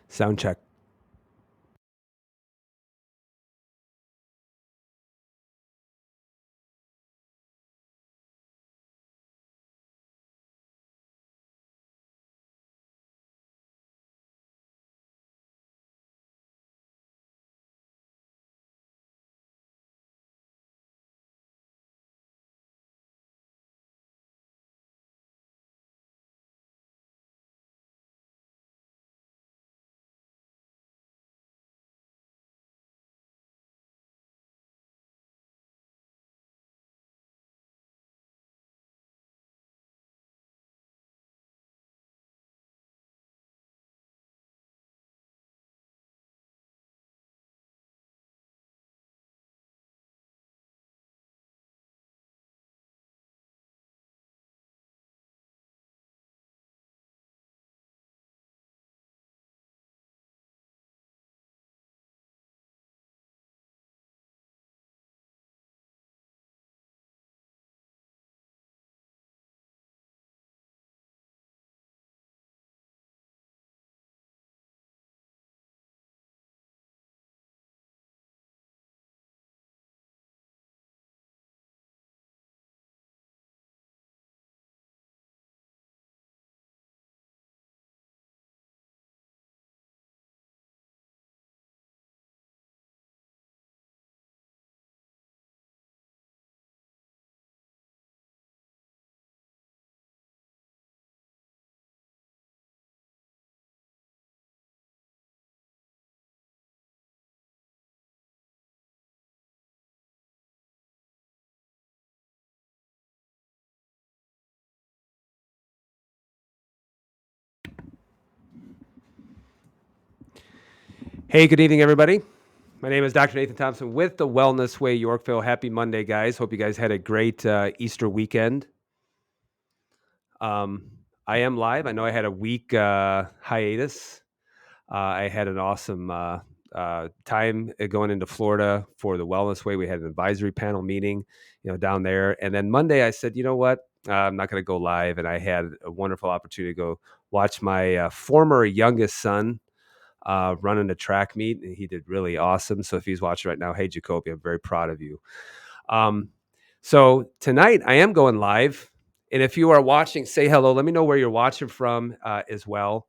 Sound check. Hey, good evening, everybody. My name is Dr. Nathan Thompson with the Wellness Way Yorkville. Happy Monday, guys. Hope you guys had a great Easter weekend. Um, I am live. I know I had a week hiatus. I had an awesome time going into Florida for the Wellness Way. We had an advisory panel meeting, down there. And then Monday, I said, you know what? I'm not going to go live. And I had a wonderful opportunity to go watch my former youngest son running a track meet, and he did really awesome. So if he's watching right now, hey, Jacoby, I'm very proud of you. Um, so tonight I am going live. And if you are watching, say hello. Let me know where you're watching from as well.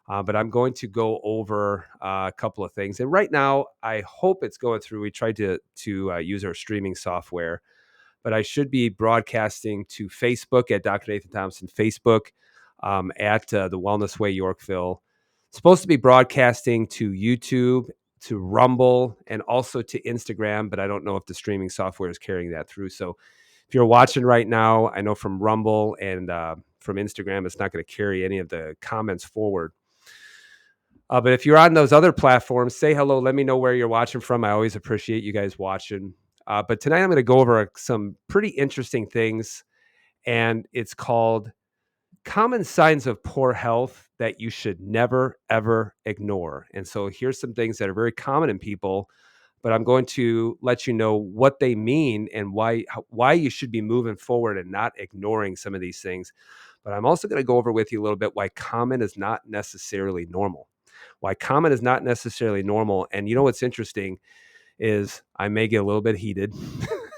But I'm going to go over a couple of things. And right now, I hope it's going through. We tried to use our streaming software, but I should be broadcasting to Facebook at Dr. Nathan Thompson, Facebook at the Wellness Way Yorkville. Supposed to be broadcasting to YouTube, to Rumble, and also to Instagram, but I don't know if the streaming software is carrying that through. So if you're watching right now, I know from Rumble and from Instagram, it's not going to carry any of the comments forward. But if you're on those other platforms, say hello. Let me know where you're watching from. I always appreciate you guys watching. But tonight I'm going to go over some pretty interesting things, and it's called common signs of poor health that you should never, ever ignore. And so here's some things that are very common in people, but I'm going to let you know what they mean and why you should be moving forward and not ignoring some of these things. But I'm also going to go over with you a little bit why common is not necessarily normal. Why common is not necessarily normal. And you know what's interesting is I may get a little bit heated.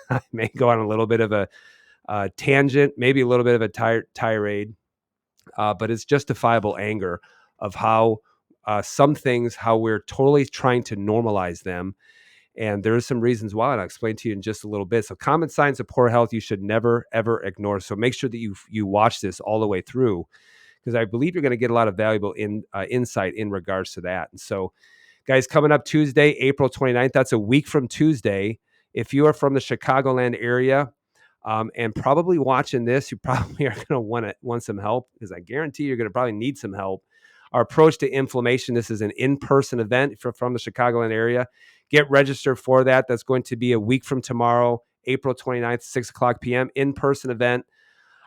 I may go on a little bit of a tangent, maybe a little bit of a tirade, but it's justifiable anger of how some things, how we're totally trying to normalize them. And there are some reasons why, and I'll explain to you in just a little bit. So common signs of poor health you should never, ever ignore. So make sure that you watch this all the way through, because I believe you're going to get a lot of valuable insight in regards to that. And so, guys, coming up Tuesday, April 29th, that's a week from Tuesday. If you are from the Chicagoland area and probably watching this, you probably are going to want some help, because I guarantee you're going to probably need some help. Our approach to inflammation, this is an in-person event if you're from the Chicagoland area. Get registered for that. That's going to be a week from tomorrow, April 29th, 6 o'clock p.m., in-person event.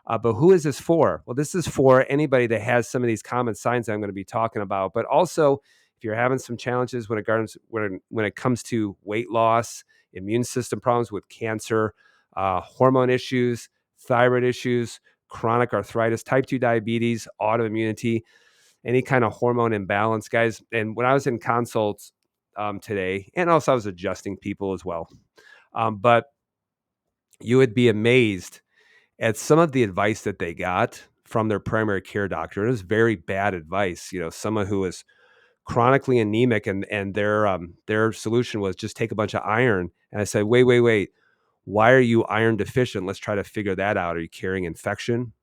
But who is this for? Well, this is for anybody that has some of these common signs that I'm going to be talking about. But also, if you're having some challenges when it comes to weight loss, immune system problems with cancer, hormone issues, thyroid issues, chronic arthritis, type 2 diabetes, autoimmunity, any kind of hormone imbalance, guys. And when I was in consults today, and also I was adjusting people as well, but you would be amazed at some of the advice that they got from their primary care doctor. It was very bad advice. Someone who was chronically anemic, and their solution was just take a bunch of iron. And I said, wait, wait, wait. Why are you iron deficient? Let's try to figure that out. Are you carrying infection?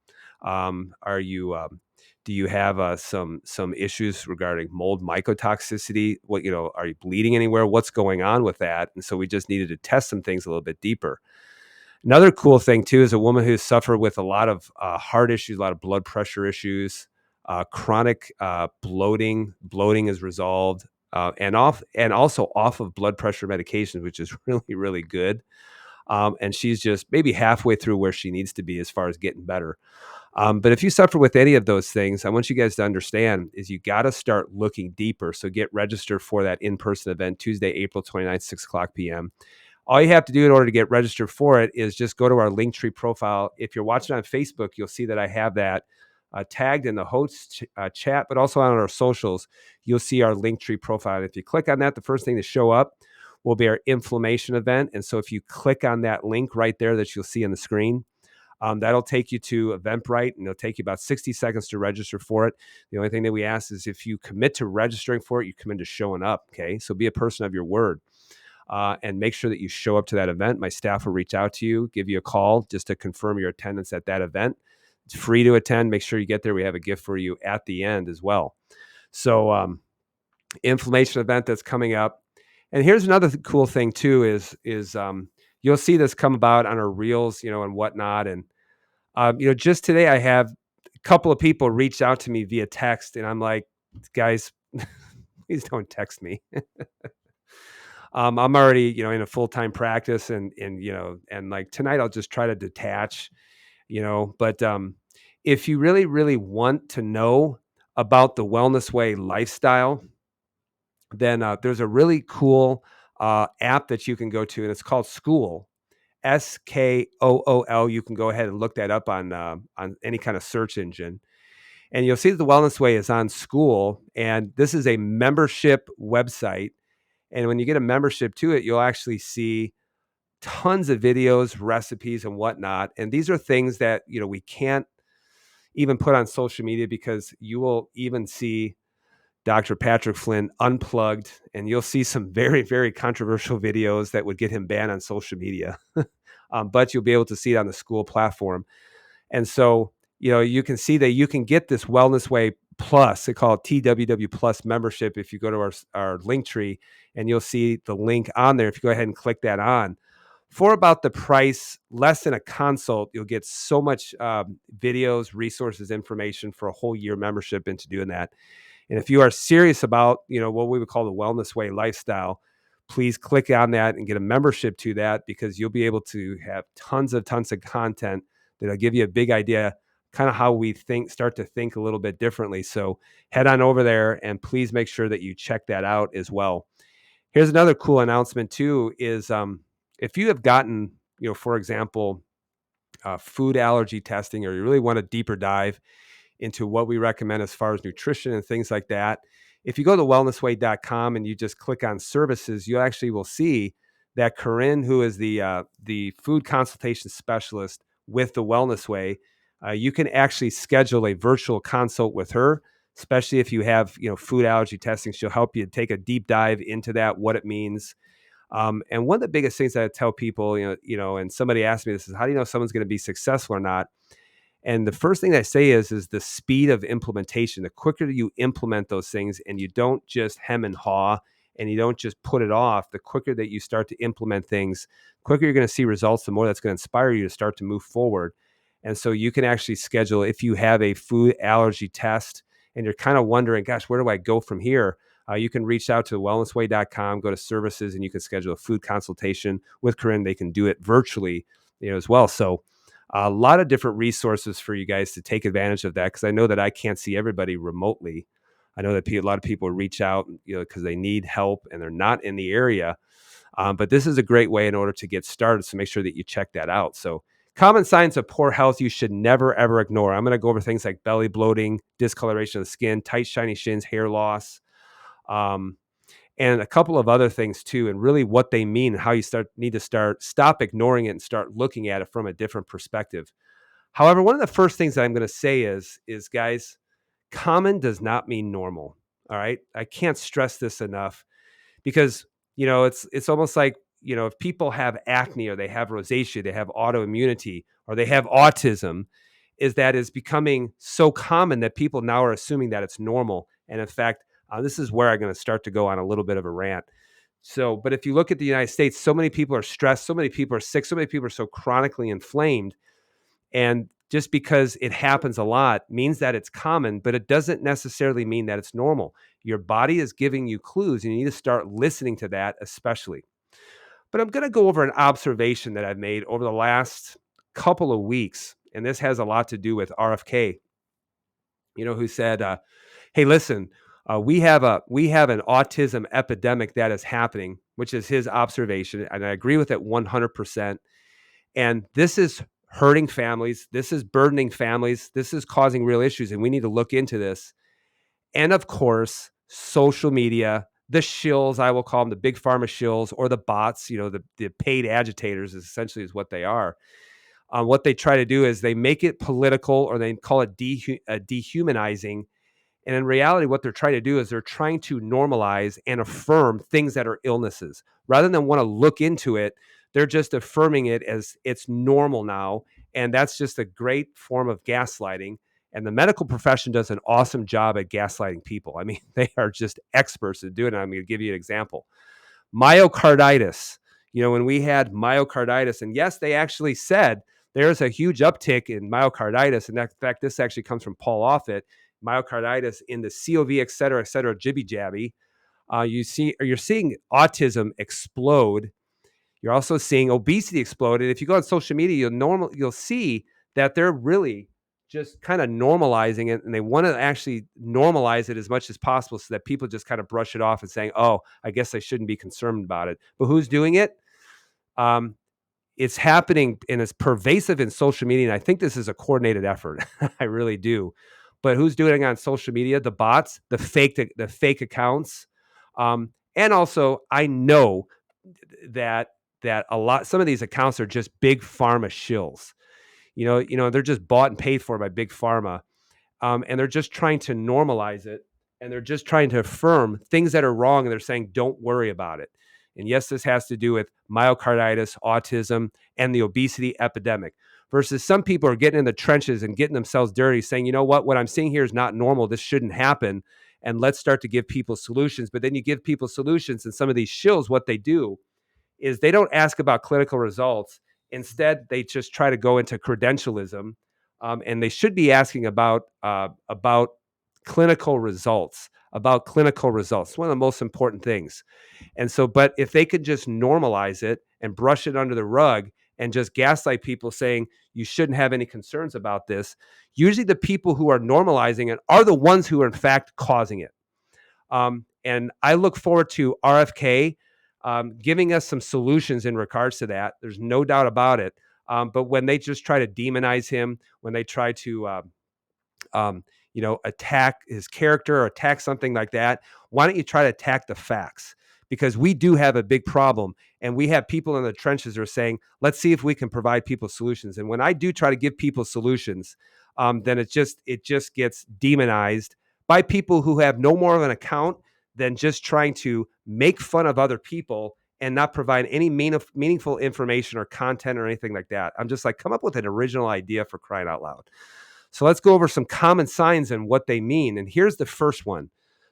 Are you Do you have some issues regarding mold mycotoxicity? Are you bleeding anywhere? What's going on with that? And so we just needed to test some things a little bit deeper. Another cool thing too is a woman who's suffered with a lot of heart issues, a lot of blood pressure issues, chronic bloating. Bloating is resolved, and also off of blood pressure medications, which is really, really good. And she's just maybe halfway through where she needs to be as far as getting better. But if you suffer with any of those things, I want you guys to understand is you got to start looking deeper. So get registered for that in-person event, Tuesday, April 29th, 6:00 p.m. All you have to do in order to get registered for it is just go to our Linktree profile. If you're watching on Facebook, you'll see that I have that tagged in the host chat, but also on our socials, you'll see our Linktree profile. And if you click on that, the first thing to show up will be our inflammation event. And so if you click on that link right there that you'll see on the screen, that'll take you to Eventbrite, and it'll take you about 60 seconds to register for it. The only thing that we ask is if you commit to registering for it, you commit to showing up. Okay. So be a person of your word. And make sure that you show up to that event. My staff will reach out to you, give you a call just to confirm your attendance at that event. It's free to attend. Make sure you get there. We have a gift for you at the end as well. So inflammation event that's coming up. And here's another cool thing too is you'll see this come about on our reels, and whatnot. And just today I have a couple of people reach out to me via text, and I'm like, guys, please don't text me. I'm already, in a full-time practice, and like tonight I'll just try to detach, but if you really, really want to know about the Wellness Way lifestyle, then there's a really cool app that you can go to, and it's called School, Skool. You can go ahead and look that up on any kind of search engine. And you'll see that the Wellness Way is on School, and this is a membership website. And when you get a membership to it, you'll actually see tons of videos, recipes, and whatnot. And these are things that, we can't even put on social media, because you will even see Dr. Patrick Flynn unplugged, and you'll see some very, very controversial videos that would get him banned on social media. But you'll be able to see it on the School platform. And so, you can see that you can get this Wellness Way Plus. They call it TWW Plus membership. If you go to our link tree, and you'll see the link on there. If you go ahead and click that on, for about the price, less than a consult, you'll get so much videos, resources, information for a whole year membership into doing that. And if you are serious about, what we would call the Wellness Way lifestyle, please click on that and get a membership to that, because you'll be able to have tons of content that'll give you a big idea, kind of how we start to think a little bit differently. So head on over there, and please make sure that you check that out as well. Here's another cool announcement too, is if you have gotten, for example, food allergy testing, or you really want a deeper dive into what we recommend as far as nutrition and things like that, if you go to wellnessway.com and you just click on services, you actually will see that Corinne, who is the food consultation specialist with the Wellness Way, you can actually schedule a virtual consult with her, especially if you have, food allergy testing. She'll help you take a deep dive into that, what it means. And one of the biggest things that I tell people, and somebody asked me this, is how do you know someone's going to be successful or not? And the first thing I say is the speed of implementation. The quicker you implement those things, and you don't just hem and haw, and you don't just put it off, the quicker that you start to implement things, quicker you're going to see results, the more that's going to inspire you to start to move forward. And so you can actually schedule, if you have a food allergy test and you're kind of wondering, gosh, where do I go from here? You can reach out to wellnessway.com, go to services, and you can schedule a food consultation with Corinne. They can do it virtually, as well. So a lot of different resources for you guys to take advantage of that, because I know that I can't see everybody remotely. I know that a lot of people reach out, because they need help and they're not in the area. But this is a great way in order to get started. So make sure that you check that out. So Common signs of poor health you should never, ever ignore. I'm going to go over things like belly bloating, discoloration of the skin, tight, shiny shins, hair loss, um, and a couple of other things too, and really what they mean and how you need to stop ignoring it and start looking at it from a different perspective. However, one of the first things that I'm going to say is guys, common does not mean normal. All right. I can't stress this enough because, it's almost like, if people have acne or they have rosacea, they have autoimmunity or they have autism, is becoming so common that people now are assuming that it's normal. And in fact, this is where I'm going to start to go on a little bit of a rant. So, but if you look at the United States, so many people are stressed, so many people are sick, so many people are so chronically inflamed. And just because it happens a lot means that it's common, but it doesn't necessarily mean that it's normal. Your body is giving you clues, and you need to start listening to that, especially. But I'm going to go over an observation that I've made over the last couple of weeks, and this has a lot to do with RFK. Who said, "Hey, listen, we have an autism epidemic that is happening," which is his observation, and I agree with it 100%. And this is hurting families. This is burdening families. This is causing real issues, and we need to look into this. And of course, social media, the shills, I will call them the big pharma shills or the bots, the paid agitators is essentially is what they are. What they try to do is they make it political or they call it dehumanizing. And in reality, what they're trying to do is they're trying to normalize and affirm things that are illnesses. Rather than want to look into it, they're just affirming it as it's normal now. And that's just a great form of gaslighting. And the medical profession does an awesome job at gaslighting people. I mean, they are just experts at doing it. I'm going to give you an example. Myocarditis. When we had myocarditis, and yes, they actually said there's a huge uptick in myocarditis. And in fact, this actually comes from Paul Offit, myocarditis in the COV, et cetera, jibby jabby. You're seeing autism explode. You're also seeing obesity explode. And if you go on social media, you'll see that they're really just kind of normalizing it, and they want to actually normalize it as much as possible so that people just kind of brush it off and saying, "Oh, I guess I shouldn't be concerned about it." But who's doing it? Um, it's happening and it's pervasive in social media. And I think this is a coordinated effort. I really do. But who's doing it on social media? The bots, the fake accounts. And also I know that some of these accounts are just big pharma shills. They're just bought and paid for by big pharma. And they're just trying to normalize it, and they're just trying to affirm things that are wrong, and they're saying, don't worry about it. And yes, this has to do with myocarditis, autism, and the obesity epidemic. Versus some people are getting in the trenches and getting themselves dirty, saying, what I'm seeing here is not normal. This shouldn't happen. And let's start to give people solutions. But then you give people solutions, and some of these shills, what they do is they don't ask about clinical results. Instead, they just try to go into credentialism, and they should be asking about clinical results. About clinical results, it's one of the most important things. And so, but if they could just normalize it and brush it under the rug and just gaslight people saying you shouldn't have any concerns about this, usually the people who are normalizing it are the ones who are in fact causing it. And I look forward to RFK giving us some solutions in regards to that. There's no doubt about it. But when they just try to demonize him, when they try to attack his character or attack something like that, why don't you try to attack the facts? Because we do have a big problem, and we have people in the trenches who are saying, let's see if we can provide people solutions. And when I do try to give people solutions, then it just gets demonized by people who have no more of an account than just trying to make fun of other people and not provide any meaningful information or content or anything like that. I'm just like, come up with an original idea, for crying out loud. So let's go over some common signs and what they mean. And here's the first one.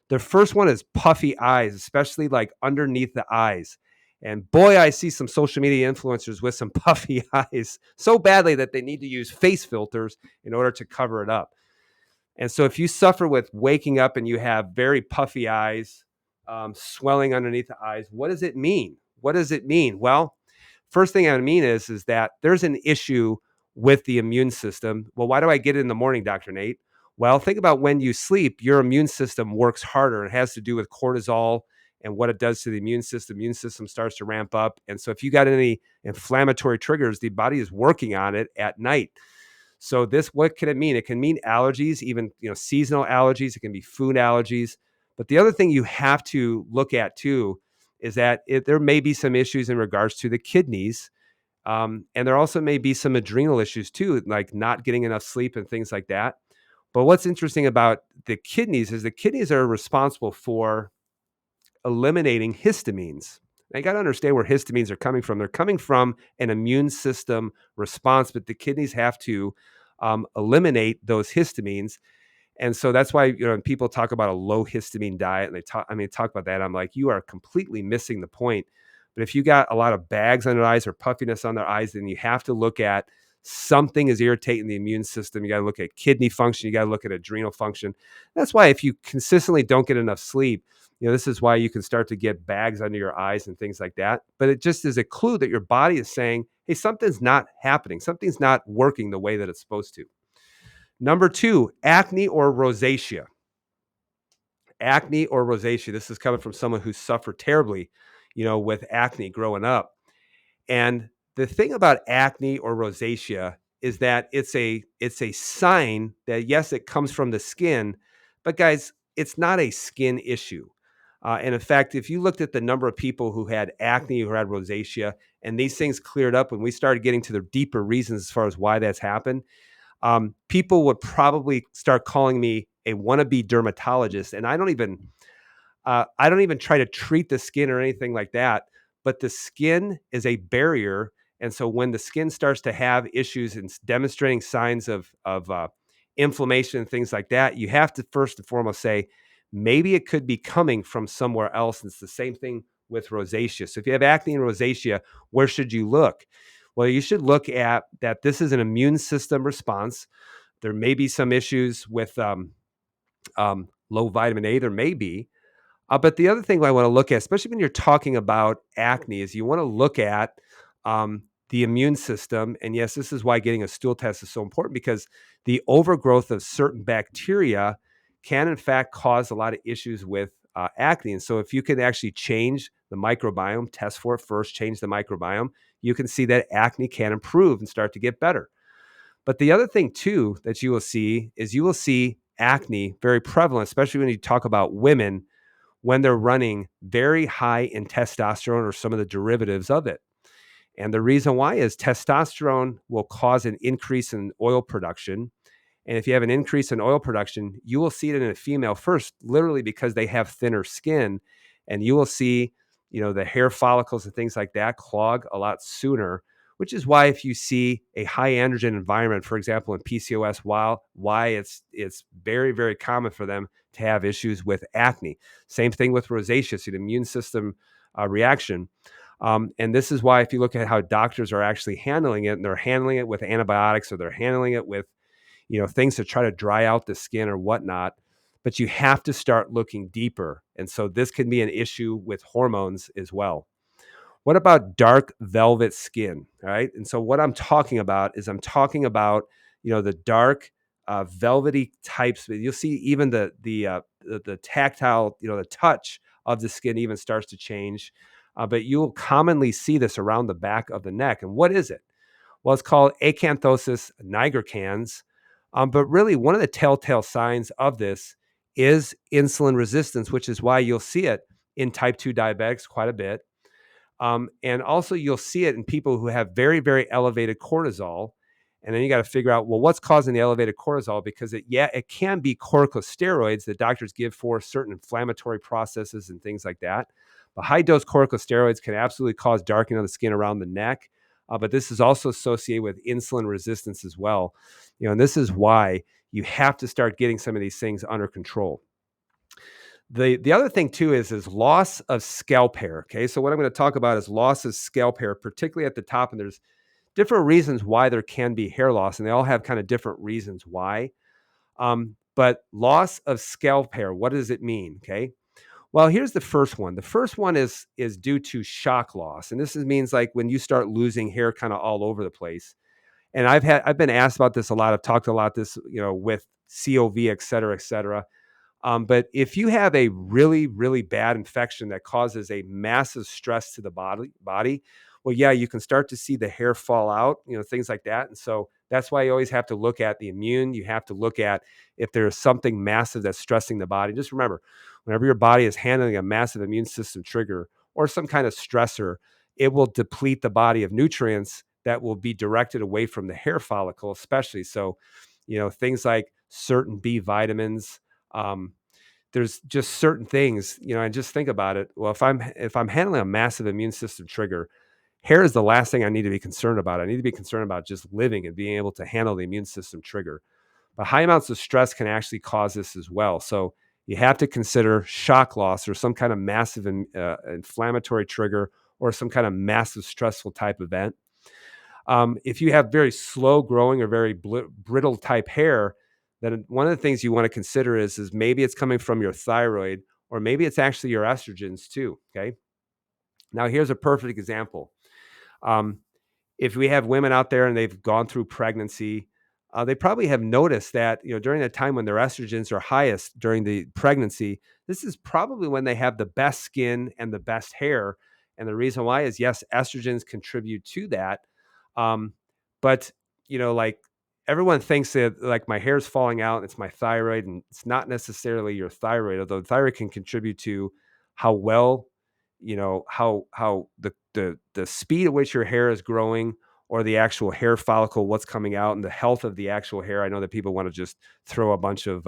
The first one is puffy eyes, especially like underneath the eyes. And boy, I see some social media influencers with some puffy eyes so badly that they need to use face filters in order to cover it up. And so if you suffer with waking up and you have very puffy eyes, swelling underneath the eyes, what does it mean? What does it mean? Well, first thing I mean is that there's an issue with the immune system. Well, why do I get it in the morning, Dr. Nate? Well, think about when you sleep, your immune system works harder. It has to do with cortisol and what it does to the immune system starts to ramp up. And so if you got any inflammatory triggers, the body is working on it at night. So this, what can it mean? It can mean allergies, even, seasonal allergies. It can be food allergies. But the other thing you have to look at too is that there may be some issues in regards to the kidneys. And there also may be some adrenal issues too, like not getting enough sleep and things like that. But what's interesting about the kidneys is the kidneys are responsible for eliminating histamines. Now, you got to understand where histamines are coming from. They're coming from an immune system response, but the kidneys have to eliminate those histamines. And so that's why, when people talk about a low histamine diet and talk about that, I'm like, you are completely missing the point. But if you got a lot of bags under their eyes or puffiness on their eyes, then you have to look at something is irritating the immune system. You got to look at kidney function. You got to look at adrenal function. That's why if you consistently don't get enough sleep, this is why you can start to get bags under your eyes and things like that. But it just is a clue that your body is saying, hey, something's not happening. Something's not working the way that it's supposed to. Number 2, acne or rosacea. Acne or rosacea. This is coming from someone who suffered terribly, with acne growing up. And the thing about acne or rosacea is that it's a sign that, yes, it comes from the skin, but guys, it's not a skin issue. And in fact, if you looked at the number of people who had acne, who had rosacea, and these things cleared up when we started getting to the deeper reasons as far as why that's happened, people would probably start calling me a wannabe dermatologist. And I don't even try to treat the skin or anything like that, but the skin is a barrier. And so when the skin starts to have issues and demonstrating signs of inflammation and things like that, you have to first and foremost say, maybe it could be coming from somewhere else. And it's the same thing with rosacea. So if you have acne and rosacea, where should you look? Well, you should look at that. This is an immune system response. There may be some issues with low vitamin A. There may be. But the other thing I want to look at, especially when you're talking about acne, is you want to look at the immune system. And yes, this is why getting a stool test is so important, because the overgrowth of certain bacteria can, in fact, cause a lot of issues with acne. And so if you can actually change the microbiome, test for it first, change the microbiome, you can see that acne can improve and start to get better. But the other thing, too, that you will see is you will see acne very prevalent, especially when you talk about women, when they're running very high in testosterone or some of the derivatives of it. And the reason why is testosterone will cause an increase in oil production. And if you have an increase in oil production, you will see it in a female first, literally because they have thinner skin. And you will see, the hair follicles and things like that clog a lot sooner, which is why if you see a high androgen environment, for example, in PCOS, why it's very, very common for them to have issues with acne. Same thing with rosacea, so the immune system reaction. And this is why if you look at how doctors are actually handling it, and they're handling it with antibiotics, or they're handling it with things to try to dry out the skin or whatnot, but you have to start looking deeper. And so this can be an issue with hormones as well. What about dark velvet skin? All right. And so what I'm talking about is the dark velvety types. You'll see even the tactile, the touch of the skin even starts to change. But you'll commonly see this around the back of the neck. And what is it? Well, it's called acanthosis nigricans. But really, one of the telltale signs of this is insulin resistance, which is why you'll see it in type 2 diabetics quite a bit. And also you'll see it in people who have very, very elevated cortisol. And then you got to figure out, well, what's causing the elevated cortisol? Because it can be corticosteroids that doctors give for certain inflammatory processes and things like that. But high dose corticosteroids can absolutely cause darkening of the skin around the neck. But this is also associated with insulin resistance as well. And this is why you have to start getting some of these things under control. The other thing too is loss of scalp hair. Okay, so what I'm going to talk about is loss of scalp hair, particularly at the top. And there's different reasons why there can be hair loss, and they all have kind of different reasons why. But loss of scalp hair, what does it mean? Okay, well, here's the first one. The first one is due to shock loss, and this means like when you start losing hair kind of all over the place. And I've been asked about this a lot. I've talked a lot this with COV, et cetera, et cetera. But if you have a really, really bad infection that causes a massive stress to the body, well, yeah, you can start to see the hair fall out, things like that. And so that's why you always have to look at the immune. You have to look at if there's something massive that's stressing the body. Just remember, whenever your body is handling a massive immune system trigger or some kind of stressor, it will deplete the body of nutrients that will be directed away from the hair follicle, especially. So, things like certain B vitamins. Um, there's just certain things, and just think about it. Well, if I'm handling a massive immune system trigger, hair is the last thing I need to be concerned about. I need to be concerned about just living and being able to handle the immune system trigger. But high amounts of stress can actually cause this as well. So you have to consider shock loss or some kind of massive inflammatory trigger or some kind of massive stressful type event. If you have very slow growing or very brittle type hair, then one of the things you want to consider is maybe it's coming from your thyroid or maybe it's actually your estrogens too. Okay. Now, here's a perfect example. Um, if we have women out there and they've gone through pregnancy, they probably have noticed that during the time when their estrogens are highest during the pregnancy, this is probably when they have the best skin and the best hair. And the reason why is yes, estrogens contribute to that. Um, but like everyone thinks that like my hair's falling out, it's my thyroid, and it's not necessarily your thyroid, although the thyroid can contribute to how well, how the speed at which your hair is growing or the actual hair follicle, what's coming out and the health of the actual hair. I know that people want to just throw a bunch of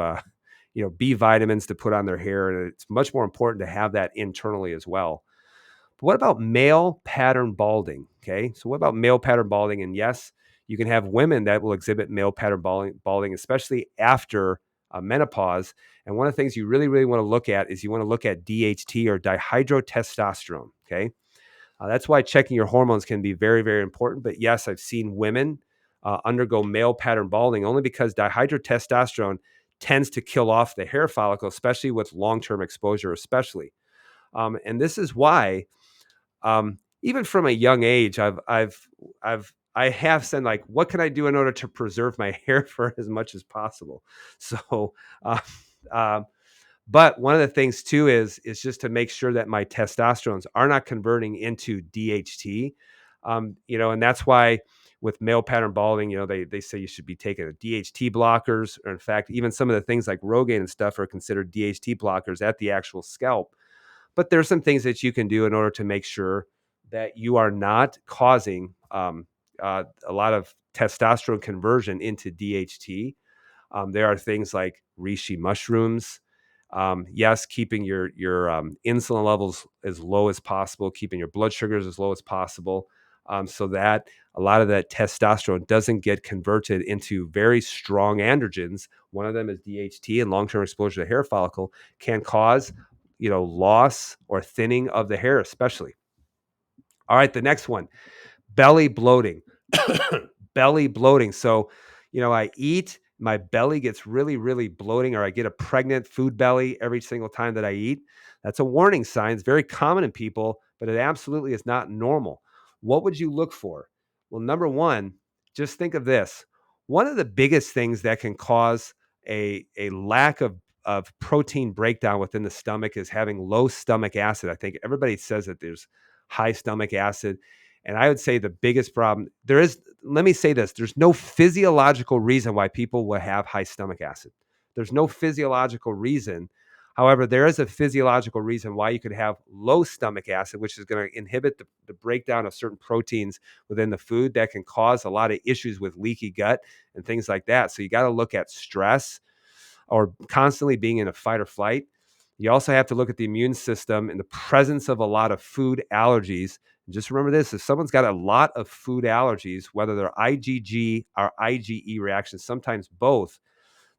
B vitamins to put on their hair, and it's much more important to have that internally as well. But what about male pattern balding? Okay. So what about male pattern balding? And yes, you can have women that will exhibit male pattern balding, especially after menopause. And one of the things you really, really want to look at is you want to look at DHT or dihydrotestosterone. Okay. That's why checking your hormones can be very, very important. But yes, I've seen women undergo male pattern balding only because dihydrotestosterone tends to kill off the hair follicle, especially with long-term exposure, especially. And this is why even from a young age, I have said like, what can I do in order to preserve my hair for as much as possible? So, uh, um, but one of the things too is just to make sure that my testosterones are not converting into DHT. And that's why with male pattern balding, they say you should be taking a DHT blockers, or in fact, even some of the things like Rogaine and stuff are considered DHT blockers at the actual scalp. But there's some things that you can do in order to make sure that you are not causing a lot of testosterone conversion into DHT. There are things like reishi mushrooms. Yes, keeping your insulin levels as low as possible, keeping your blood sugars as low as possible, so that a lot of that testosterone doesn't get converted into very strong androgens. One of them is DHT, and long-term exposure to hair follicle can cause, loss or thinning of the hair, especially. All right, the next one, belly bloating. Belly bloating. So, I eat, my belly gets really, really bloating, or I get a pregnant food belly every single time that I eat. That's a warning sign. It's very common in people, but it absolutely is not normal. What would you look for? Well, number one, just think of this. One of the biggest things that can cause a lack of protein breakdown within the stomach is having low stomach acid. I think everybody says that there's high stomach acid. And I would say the biggest problem there is, let me say this, there's no physiological reason why people will have high stomach acid. There's no physiological reason. However, there is a physiological reason why you could have low stomach acid, which is going to inhibit the breakdown of certain proteins within the food that can cause a lot of issues with leaky gut and things like that. So you got to look at stress or constantly being in a fight or flight. You also have to look at the immune system in the presence of a lot of food allergies. And just remember this, if someone's got a lot of food allergies, whether they're IgG or IgE reactions, sometimes both,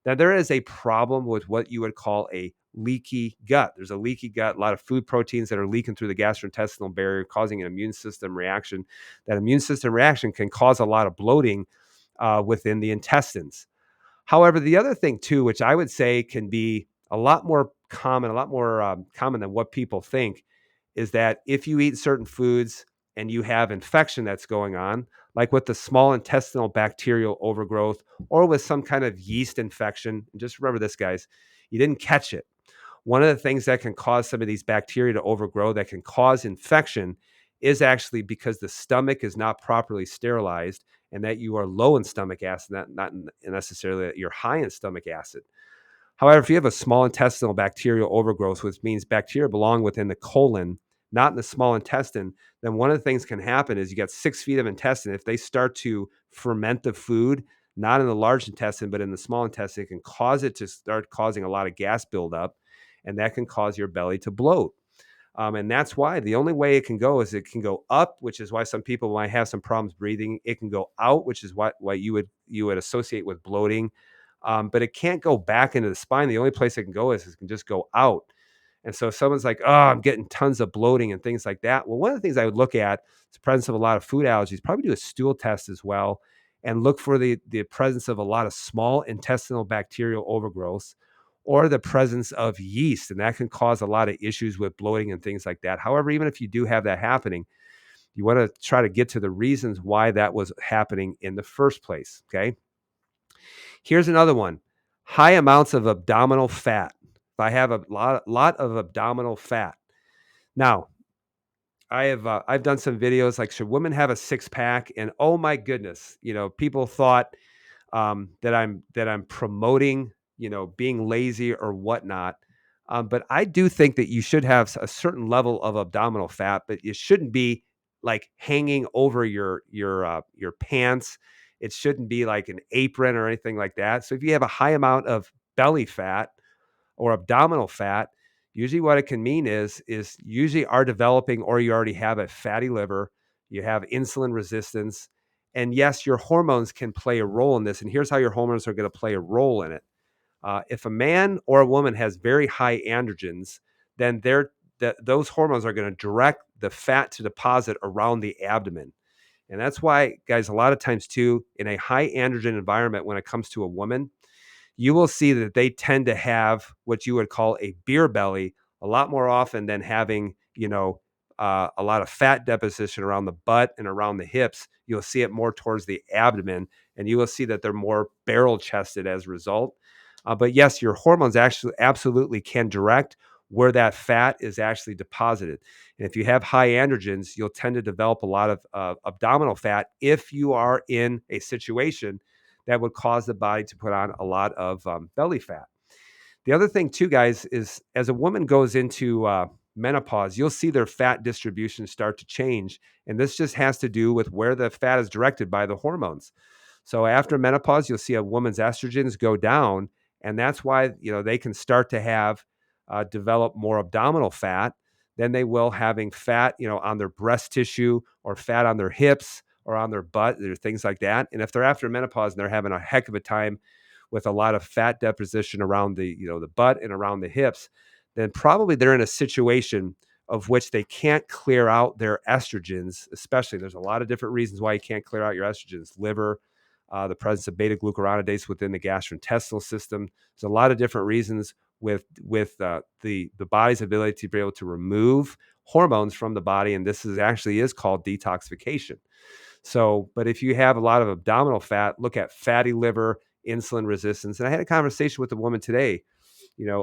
then there is a problem with what you would call a leaky gut. There's a leaky gut, a lot of food proteins that are leaking through the gastrointestinal barrier, causing an immune system reaction. That immune system reaction can cause a lot of bloating within the intestines. However, the other thing too, which I would say can be a lot more common, common than what people think, is that if you eat certain foods and you have infection that's going on, like with the small intestinal bacterial overgrowth or with some kind of yeast infection, and just remember this, guys, You didn't catch it. One of the things that can cause some of these bacteria to overgrow, that can cause infection, is actually because the stomach is not properly sterilized and that you are low in stomach acid, not necessarily that you're high in stomach acid. However, if you have a small intestinal bacterial overgrowth, which means bacteria belong within the colon, not in the small intestine, then one of the things can happen is you got 6 feet of intestine. If they start to ferment the food, not in the large intestine, but in the small intestine, it can cause it to start causing a lot of gas buildup, and that can cause your belly to bloat. And that's why the only way it can go is it can go up, which is why some people might have some problems breathing. It can go out, which is why you would associate with bloating. But it can't go back into the spine. The only place it can go is it can just go out. And so if someone's like, oh, I'm getting tons of bloating and things like that. Well, one of the things I would look at is the presence of a lot of food allergies, probably do a stool test as well, and look for the presence of a lot of small intestinal bacterial overgrowth or the presence of yeast. And that can cause a lot of issues with bloating and things like that. However, even if you do have that happening, you want to try to get to the reasons why that was happening in the first place. Okay. Here's another one: high amounts of abdominal fat. If I have a lot of abdominal fat. Now, I've done some videos like, should women have a six pack? And oh my goodness, people thought that I'm promoting, being lazy or whatnot. But I do think that you should have a certain level of abdominal fat, but it shouldn't be like hanging over your pants. It shouldn't be like an apron or anything like that. So if you have a high amount of belly fat or abdominal fat, usually what it can mean is usually are developing, or you already have a fatty liver, you have insulin resistance, and yes, your hormones can play a role in this. And here's how your hormones are going to play a role in it. If a man or a woman has very high androgens, then those hormones are going to direct the fat to deposit around the abdomen. And that's why, guys, a lot of times too, in a high androgen environment, when it comes to a woman, you will see that they tend to have what you would call a beer belly a lot more often than having, a lot of fat deposition around the butt and around the hips. You'll see it more towards the abdomen, and you will see that they're more barrel chested as a result. But yes, your hormones actually absolutely can direct where that fat is actually deposited. And if you have high androgens, you'll tend to develop a lot of abdominal fat if you are in a situation that would cause the body to put on a lot of belly fat. The other thing too, guys, is as a woman goes into menopause, you'll see their fat distribution start to change. And this just has to do with where the fat is directed by the hormones. So after menopause, you'll see a woman's estrogens go down. And that's why, they can start to have develop more abdominal fat than they will having fat, on their breast tissue or fat on their hips or on their butt or things like that. And if they're after menopause and they're having a heck of a time with a lot of fat deposition around the butt and around the hips, then probably they're in a situation of which they can't clear out their estrogens. Especially, there's a lot of different reasons why you can't clear out your estrogens: liver, the presence of beta glucuronidase within the gastrointestinal system. There's a lot of different reasons with the body's ability to be able to remove hormones from the body, and this is called detoxification. So, but if you have a lot of abdominal fat, look at fatty liver, insulin resistance. And I had a conversation with a woman today,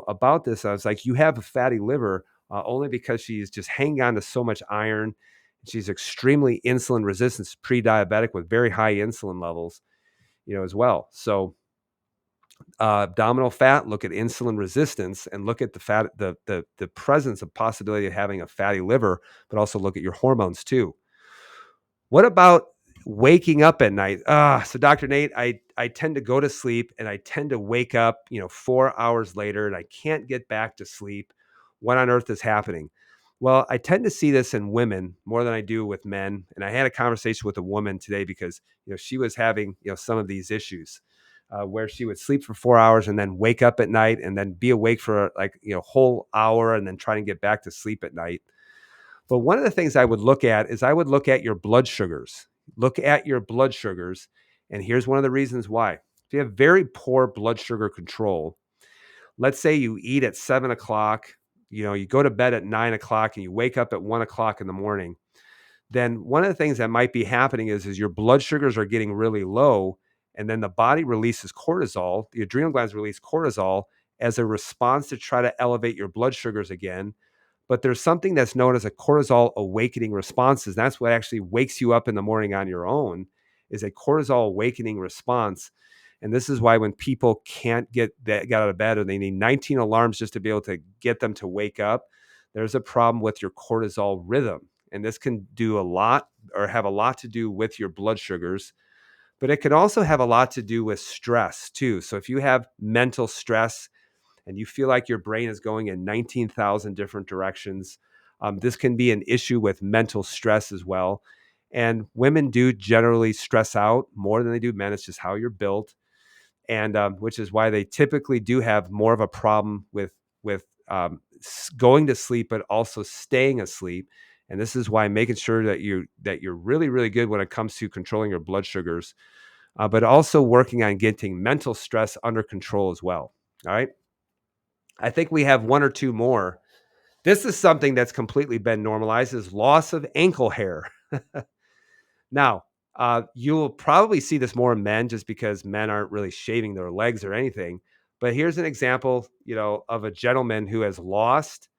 about this. I was like, you have a fatty liver only because she's just hanging on to so much iron. She's extremely insulin resistant, pre-diabetic with very high insulin levels, as well. So abdominal fat, look at insulin resistance, and look at the fat, the presence of possibility of having a fatty liver, but also look at your hormones too. What about waking up at night? So Dr. Nate, I tend to go to sleep and I tend to wake up, 4 hours later, and I can't get back to sleep. What on earth is happening? Well, I tend to see this in women more than I do with men. And I had a conversation with a woman today because, she was having, some of these issues where she would sleep for 4 hours and then wake up at night and then be awake for like, whole hour and then try and get back to sleep at night. But one of the things I would look at is I would look at your blood sugars. Look at your blood sugars. And here's one of the reasons why. If you have very poor blood sugar control, let's say you eat at 7 o'clock, you go to bed at 9 o'clock and you wake up at 1 o'clock in the morning, then one of the things that might be happening is your blood sugars are getting really low. And then the body releases cortisol, the adrenal glands release cortisol, as a response to try to elevate your blood sugars again. But there's something that's known as a cortisol awakening responses. That's what actually wakes you up in the morning on your own, is a cortisol awakening response. And this is why when people can't get out of bed, or they need 19 alarms just to be able to get them to wake up, there's a problem with your cortisol rhythm. And this can do a lot, or have a lot to do with your blood sugars, but it can also have a lot to do with stress too. So if you have mental stress and you feel like your brain is going in 19,000 different directions, this can be an issue with mental stress as well. And women do generally stress out more than they do men. It's just how you're built, and which is why they typically do have more of a problem with going to sleep, but also staying asleep. And this is why making sure that you're really, really good when it comes to controlling your blood sugars, but also working on getting mental stress under control as well. All right. I think we have one or two more. This is something that's completely been normalized, is loss of ankle hair. Now, you'll probably see this more in men just because men aren't really shaving their legs or anything. But here's an example, of a gentleman who has lost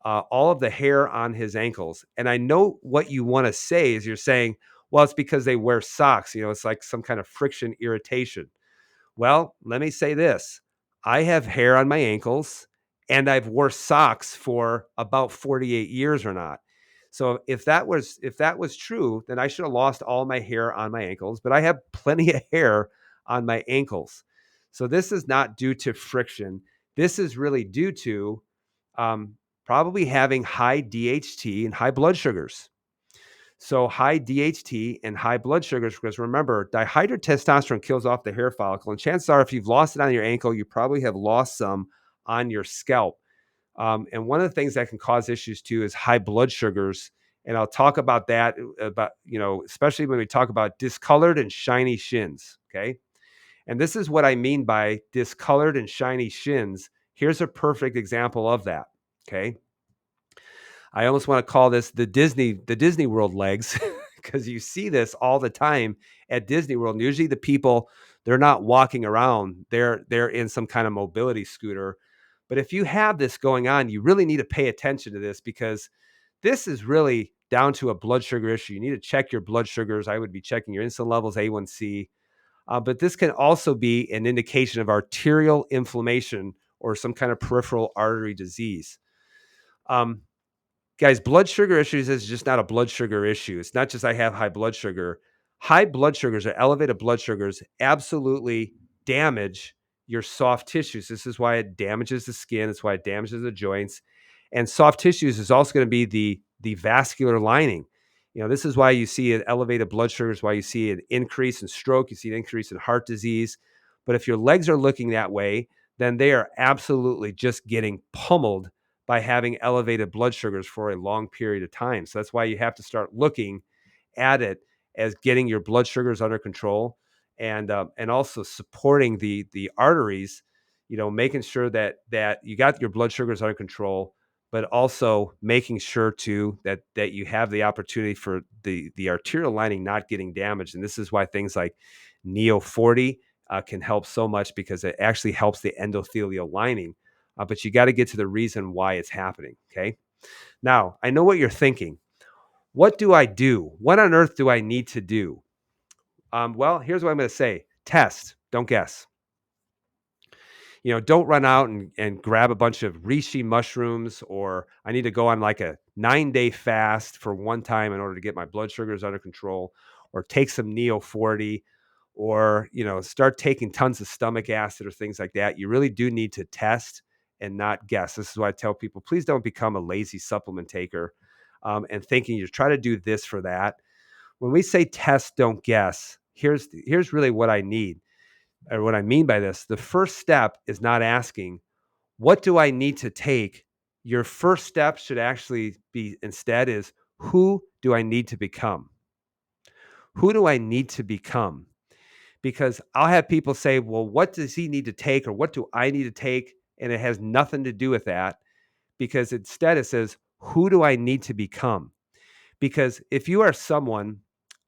all of the hair on his ankles. And I know what you want to say is, you're saying, well, it's because they wear socks. It's like some kind of friction irritation. Well, let me say this. I have hair on my ankles, and I've wore socks for about 48 years or not. So if that was true, then I should have lost all my hair on my ankles, but I have plenty of hair on my ankles. So this is not due to friction. This is really due to um, probably having high DHT and high blood sugars. So high DHT and high blood sugars, because remember, dihydrotestosterone kills off the hair follicle. And chances are, if you've lost it on your ankle, you probably have lost some on your scalp. And one of the things that can cause issues too is high blood sugars. And I'll talk about that, especially when we talk about discolored and shiny shins. Okay. And this is what I mean by discolored and shiny shins. Here's a perfect example of that. Okay. I almost want to call this the Disney World legs, because you see this all the time at Disney World. And usually the people, they're not walking around. They're in some kind of mobility scooter. But if you have this going on, you really need to pay attention to this, because this is really down to a blood sugar issue. You need to check your blood sugars. I would be checking your insulin levels, A1C. But this can also be an indication of arterial inflammation or some kind of peripheral artery disease. Um, Guys, blood sugar issues is just not a blood sugar issue. It's not just I have high blood sugar. High blood sugars or elevated blood sugars absolutely damage your soft tissues. This is why it damages the skin. It's why it damages the joints. And soft tissues is also going to be the vascular lining. This is why you see an elevated blood sugars, why you see an increase in stroke, you see an increase in heart disease. But if your legs are looking that way, then they are absolutely just getting pummeled by having elevated blood sugars for a long period of time. So that's why you have to start looking at it as getting your blood sugars under control, and also supporting the arteries, making sure that you got your blood sugars under control, but also making sure too that you have the opportunity for the arterial lining not getting damaged. And this is why things like Neo 40 can help so much, because it actually helps the endothelial lining. But you got to get to the reason why it's happening. Okay. Now, I know what you're thinking. What do I do? What on earth do I need to do? Well, here's what I'm going to say. Test, don't guess. Don't run out and grab a bunch of reishi mushrooms, or I need to go on like a 9-day fast for one time in order to get my blood sugars under control, or take some Neo 40, or, start taking tons of stomach acid or things like that. You really do need to test and not guess. This is why I tell people, please don't become a lazy supplement taker, and thinking you try to do this for that. When we say test, don't guess, here's really what I need, or what I mean by this. The first step is not asking, what do I need to take? Your first step should actually be, instead, is, who do I need to become? Who do I need to become? Because I'll have people say, well, what does he need to take? Or what do I need to take? And it has nothing to do with that, because instead it says, who do I need to become? Because if you are someone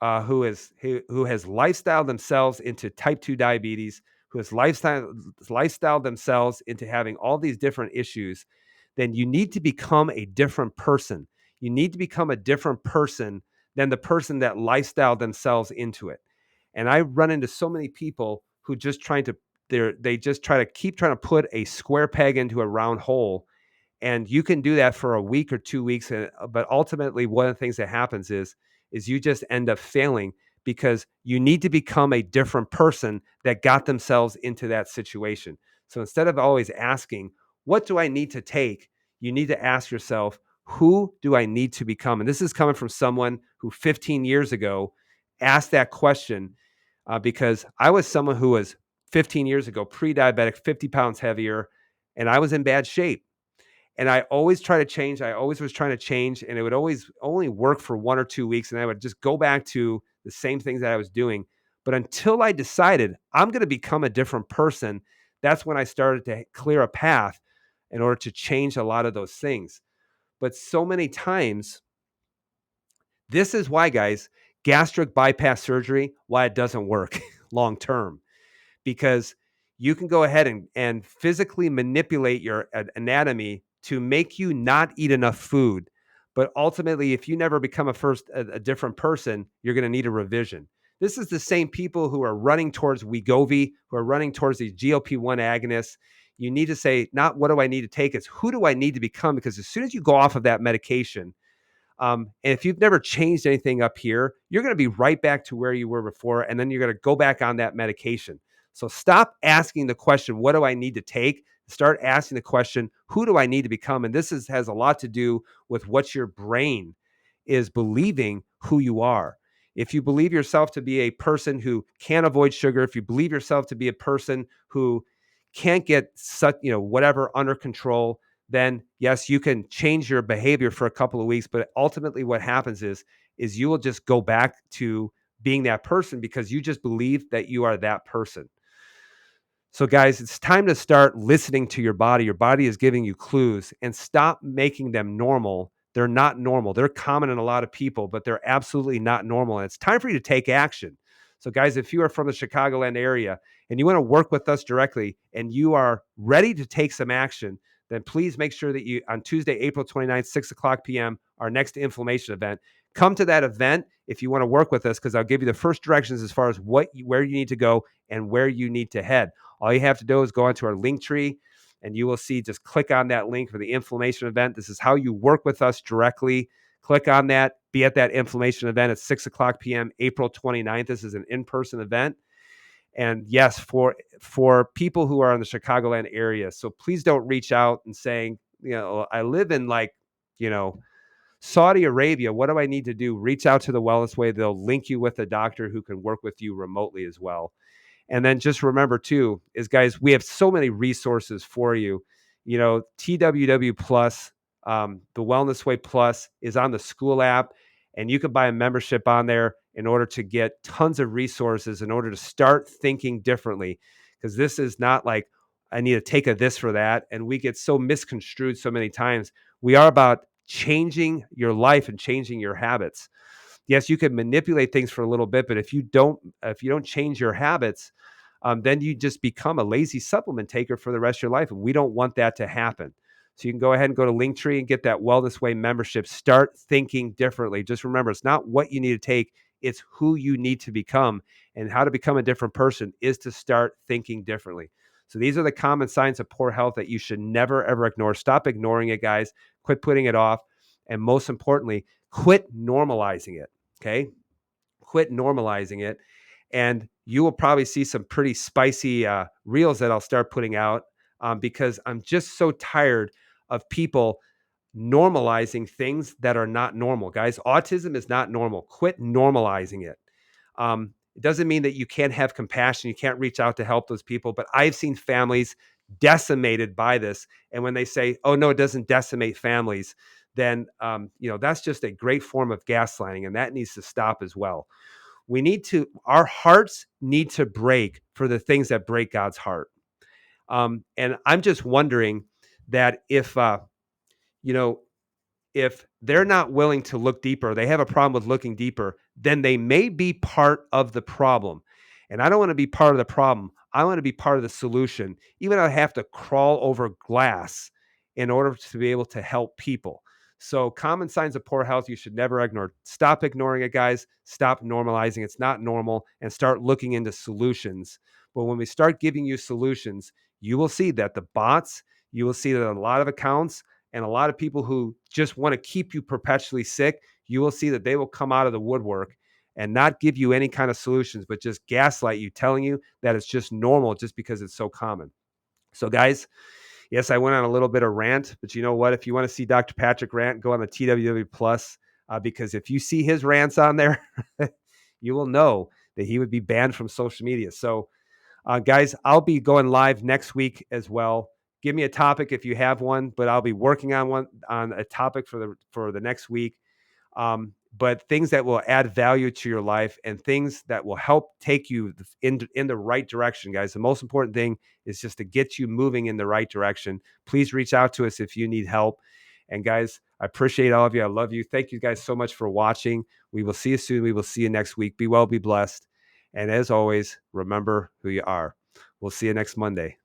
who has lifestyled themselves into type 2 diabetes, who has lifestyle themselves into having all these different issues, then you need to become a different person. You need to become a different person than the person that lifestyle themselves into it. And I run into so many people who just trying to they just try to keep trying to put a square peg into a round hole, and you can do that for a week or 2 weeks, but ultimately one of the things that happens is you just end up failing because you need to become a different person that got themselves into that situation. So instead of always asking, what do I need to take, you need to ask yourself, who do I need to become? And this is coming from someone who 15 years ago asked that question, because I was someone who was 15 years ago pre-diabetic, 50 pounds heavier, and I was in bad shape, and I always try to change. I always was trying to change, and it would always only work for 1 or 2 weeks, and I would just go back to the same things that I was doing. But until I decided I'm going to become a different person, that's when I started to clear a path in order to change a lot of those things. But so many times, this is why, guys, gastric bypass surgery, why it doesn't work long term, because you can go ahead and physically manipulate your anatomy to make you not eat enough food. But ultimately, if you never become a different person, you're going to need a revision. This is the same people who are running towards Wegovy, who are running towards these GLP-1 agonists. You need to say, not what do I need to take, it's who do I need to become? Because as soon as you go off of that medication, and if you've never changed anything up here, you're going to be right back to where you were before. And then you're going to go back on that medication. So stop asking the question, what do I need to take? Start asking the question, who do I need to become? And has a lot to do with what your brain is believing who you are. If you believe yourself to be a person who can't avoid sugar, if you believe yourself to be a person who can't get such, whatever under control, then yes, you can change your behavior for a couple of weeks, but ultimately what happens is you will just go back to being that person because you just believe that you are that person. So guys, it's time to start listening to your body. Your body is giving you clues, and stop making them normal. They're not normal. They're common in a lot of people, but they're absolutely not normal. And it's time for you to take action. So guys, if you are from the Chicagoland area and you want to work with us directly and you are ready to take some action, then please make sure that you, on Tuesday, April 29th, 6:00 p.m., our next inflammation event, come to that event if you want to work with us, because I'll give you the first directions as far as where you need to go and where you need to head. All you have to do is go onto our link tree, and you will see, just click on that link for the inflammation event. This is how you work with us directly. Click on that, be at that inflammation event at 6:00 p.m., April 29th. This is an in-person event. And yes, for people who are in the Chicagoland area. So please don't reach out and saying, I live in you know, Saudi Arabia. What do I need to do? Reach out to the Wellness Way. They'll link you with a doctor who can work with you remotely as well. And then just remember too, is guys, we have so many resources for you. TWW Plus, the Wellness Way Plus is on the school app, and you can buy a membership on there in order to get tons of resources in order to start thinking differently. Because this is not like I need to take a this for that. And we get so misconstrued so many times. We are about changing your life and changing your habits. Yes, you can manipulate things for a little bit, but if you don't change your habits, then you just become a lazy supplement taker for the rest of your life, and we don't want that to happen. So you can go ahead and go to Linktree and get that Wellness Way membership. Start thinking differently. Just remember, it's not what you need to take, it's who you need to become. And how to become a different person is to start thinking differently. So these are the common signs of poor health that you should never, ever ignore. Stop ignoring it, guys. Quit putting it off. And most importantly, quit normalizing it. Okay? Quit normalizing it. And you will probably see some pretty spicy reels that I'll start putting out, because I'm just so tired of people normalizing things that are not normal. Guys, autism is not normal. Quit normalizing it. It doesn't mean that you can't have compassion. You can't reach out to help those people. But I've seen families decimated by this. And when they say, oh, no, it doesn't decimate families, then, that's just a great form of gaslighting. And that needs to stop as well. Our hearts need to break for the things that break God's heart. And I'm just wondering that you know, if they're not willing to look deeper, they have a problem with looking deeper, then they may be part of the problem. And I don't want to be part of the problem. I want to be part of the solution, even if I have to crawl over glass in order to be able to help people. So, common signs of poor health you should never ignore. Stop ignoring it, guys. Stop normalizing. It's not normal, and start looking into solutions. But when we start giving you solutions, you will see that the bots, you will see that a lot of accounts and a lot of people who just want to keep you perpetually sick, you will see that they will come out of the woodwork and not give you any kind of solutions, but just gaslight you, telling you that it's just normal just because it's so common. So, guys, yes, I went on a little bit of rant, but you know what? If you want to see Dr. Patrick rant, go on the TWW Plus, because if you see his rants on there, you will know that he would be banned from social media. So, guys, I'll be going live next week as well. Give me a topic if you have one, but I'll be working on a topic for the next week. But things that will add value to your life and things that will help take you in the right direction, guys. The most important thing is just to get you moving in the right direction. Please reach out to us if you need help. And guys, I appreciate all of you. I love you. Thank you guys so much for watching. We will see you soon. We will see you next week. Be well, be blessed. And as always, remember who you are. We'll see you next Monday.